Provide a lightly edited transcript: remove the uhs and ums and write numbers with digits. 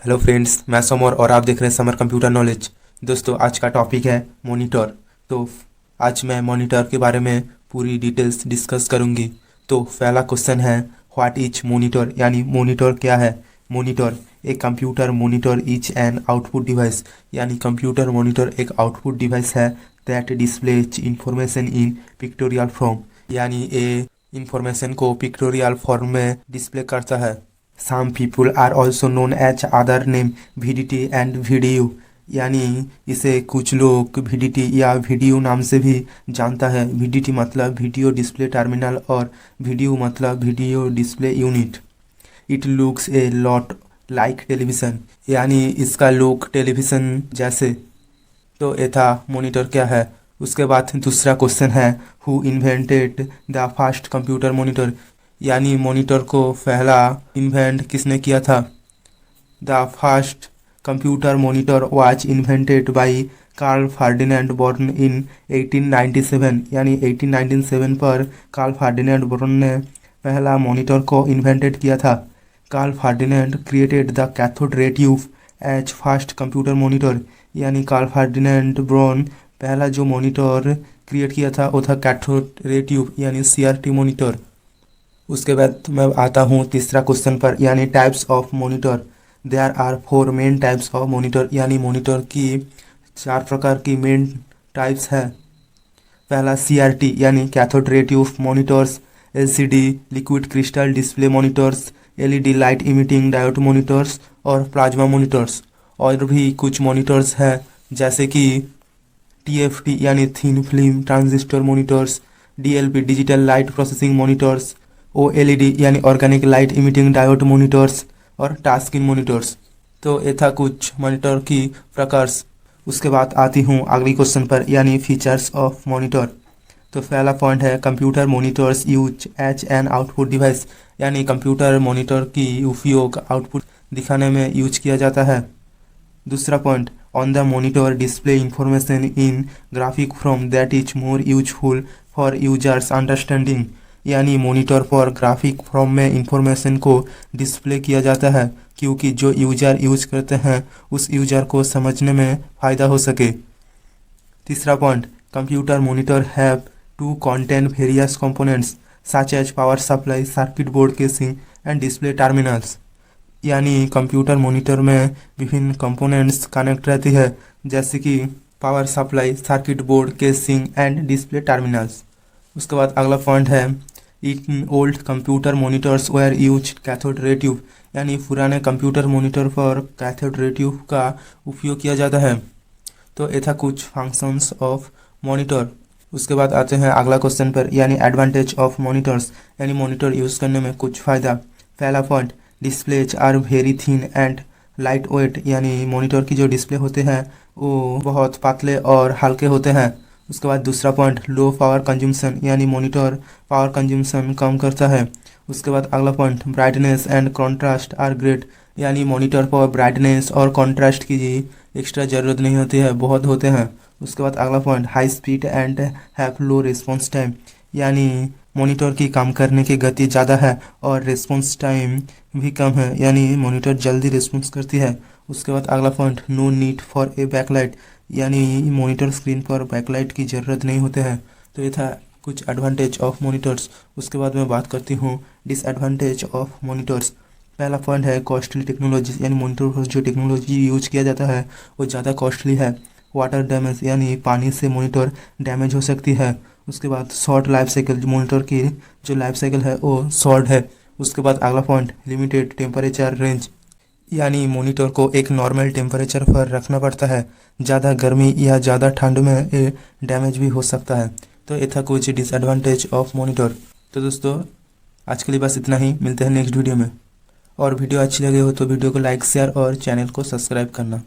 Hello friends, मैं summer और आप देख रहे हैं समर कंप्यूटर नॉलेज। दोस्तों, आज का टॉपिक है मॉनिटर। तो आज मैं मॉनिटर के बारे में पूरी डिटेल्स डिस्कस करूंगी। तो पहला क्वेश्चन है, व्हाट इज मॉनिटर, यानी मॉनिटर क्या है। मॉनिटर एक computer monitor is an output device, यानी कंप्यूटर मॉनिटर एक आउटपुट डिवाइस है that displays information in pictorial form, यानी ये इंफॉर्मेशन को पिक्टोरियल फॉर्म में डिस्प्ले करता है। Some people are also known as other name VDT and VDU, यानी इसे कुछ लोग VDT या VDU नाम से भी जानता है। VDT मतलब वीडियो डिस्प्ले टर्मिनल और VDU मतलब video display unit. It looks a lot like television, यानी इसका लुक टेलीविज़न जैसे। तो ये था मॉनिटर क्या है। उसके बाद दूसरा क्वेश्चन है, who invented the first computer monitor, यानी मॉनिटर को पहला इन्वेंट किसने किया था। The first computer monitor was invented by Karl Ferdinand Braun in 1897, यानी 1897 पर कार्ल फर्डिनेंड बोर्न ने पहला मॉनिटर को इन्वेंटेड किया था। Karl Ferdinand created the cathode ray tube as first computer monitor, यानी कार्ल फर्डिनेंड बोर्न पहला जो मॉनिटर क्रिएट किया था वो था कैथोड रे ट्यूब, यानी CRT मॉनिटर। उसके बाद मैं आता हूँ तीसरा क्वेश्चन पर, यानी types of monitor. There are 4 main types of monitor, यानी मॉनिटर की 4 प्रकार की मेन टाइप्स है। पहला CRT यानी cathode ray tube monitors, LCD liquid crystal display monitors, LED light emitting diode monitors और प्लाज्मा मॉनिटर्स। और भी कुछ मॉनिटर्स हैं जैसे कि TFT यानी thin film transistor monitors, DLP digital light processing monitors, OLED यानी organic light emitting diode monitors और टच स्क्रीन मॉनिटर्स। तो ये था कुछ मॉनिटर की प्रकार। उसके बाद आती हूँ अगली क्वेश्चन पर, यानी फीचर्स ऑफ मॉनिटर। तो पहला पॉइंट है, computer monitors use as an output device, यानी कंप्यूटर मॉनिटर की उपयोग आउटपुट दिखाने में यूज किया जाता है। दूसरा point, on the monitor display information in graphic form that is more useful for users understanding, यानी मॉनिटर पर ग्राफिक फॉर्म में इंफॉर्मेशन को डिस्प्ले किया जाता है क्योंकि जो यूजर यूज करते हैं उस यूजर को समझने में फ़ायदा हो सके। तीसरा point, computer monitor have to contain various components such as power supply, circuit board casing and display terminals, यानी कंप्यूटर मॉनिटर में विभिन्न कंपोनेंट्स कनेक्ट रहती है जैसे कि power supply, circuit board casing and display terminals. उसके बाद अगला पॉइंट है, in old computer monitors were used cathode ray tube, यानी पुराने कंप्यूटर मॉनिटर पर कैथोड रे ट्यूब का उपयोग किया जाता है। तो ये था कुछ फंक्शंस ऑफ मॉनिटर। उसके बाद आते हैं अगला क्वेश्चन पर, यानी एडवांटेज ऑफ मॉनिटर्स, यानी मॉनिटर यूज़ करने में कुछ फ़ायदा। पहला point, displays are very thin and light weight, यानी मॉनिटर की जो डिस्प्ले होते हैं वो बहुत पतले और हल्के होते हैं। उसके बाद दूसरा पॉइंट, लो पावर कंज्यूमशन, यानी मॉनिटर पावर कंज्यूमशन कम करता है। उसके बाद अगला point, brightness and contrast are great, यानी मॉनिटर पर ब्राइटनेस और कॉन्ट्रास्ट की एक्स्ट्रा ज़रूरत नहीं होती है, बहुत होते हैं। उसके बाद अगला point, high speed and have low response time, यानी मॉनिटर की काम करने की गति ज़्यादा है और रिस्पॉन्स टाइम भी कम है, यानी मॉनिटर जल्दी रिस्पॉन्स करती है। उसके बाद अगला point, no need for a backlight, यानी मॉनिटर स्क्रीन पर बैकलाइट की ज़रूरत नहीं होते हैं। तो ये था कुछ एडवांटेज ऑफ मॉनिटर्स। उसके बाद मैं बात करती हूँ डिसएडवांटेज ऑफ मॉनिटर्स। पहला पॉइंट है कॉस्टली टेक्नोलॉजी, यानी मॉनिटर पर जो टेक्नोलॉजी यूज किया जाता है वो ज़्यादा कॉस्टली है। वाटर डैमेज, यानी पानी से मॉनिटर डैमेज हो सकती है। उसके बाद शॉर्ट लाइफ साइकिल, मॉनिटर की जो लाइफ साइकिल है वो शॉर्ट है। उसके बाद अगला पॉइंट, लिमिटेड टेम्परेचर रेंज, यानी मॉनिटर को एक नॉर्मल टेम्परेचर पर रखना पड़ता है, ज़्यादा गर्मी या ज़्यादा ठंड में ये डैमेज भी हो सकता है। तो ये था कुछ डिसएडवांटेज ऑफ मॉनिटर। तो दोस्तों, आज के लिए बस इतना ही, मिलते हैं नेक्स्ट वीडियो में। और वीडियो अच्छी लगे हो तो वीडियो को लाइक, शेयर और चैनल को सब्सक्राइब करना।